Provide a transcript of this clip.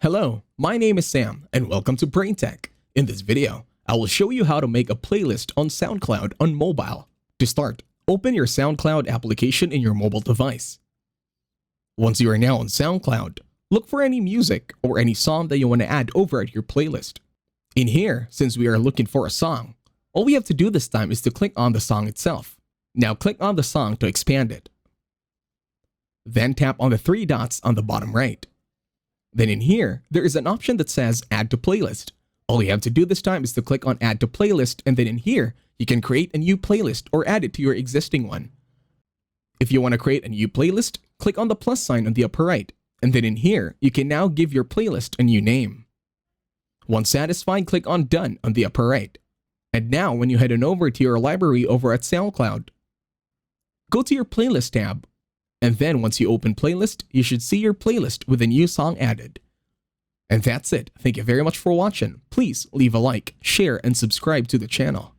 Hello, my name is Sam and welcome to Brain Tech. In this video, I will show you how to make a playlist on SoundCloud on mobile. To start, open your SoundCloud application in your mobile device. Once you are now on SoundCloud, look for any music or any song that you want to add over at your playlist. In here, since we are looking for a song, all we have to do this time is to click on the song itself. Now click on the song to expand it. Then tap on the three dots on the bottom right. Then in here, there is an option that says Add to Playlist. All you have to do this time is to click on Add to Playlist, and then in here, you can create a new playlist or add it to your existing one. If you want to create a new playlist, click on the plus sign on the upper right, and then in here, you can now give your playlist a new name. Once satisfied, click on Done on the upper right. And now, when you head on over to your library over at SoundCloud, go to your Playlist tab. And then once you open Playlist, you should see your playlist with a new song added. And that's it. Thank you very much for watching. Please leave a like, share, and subscribe to the channel.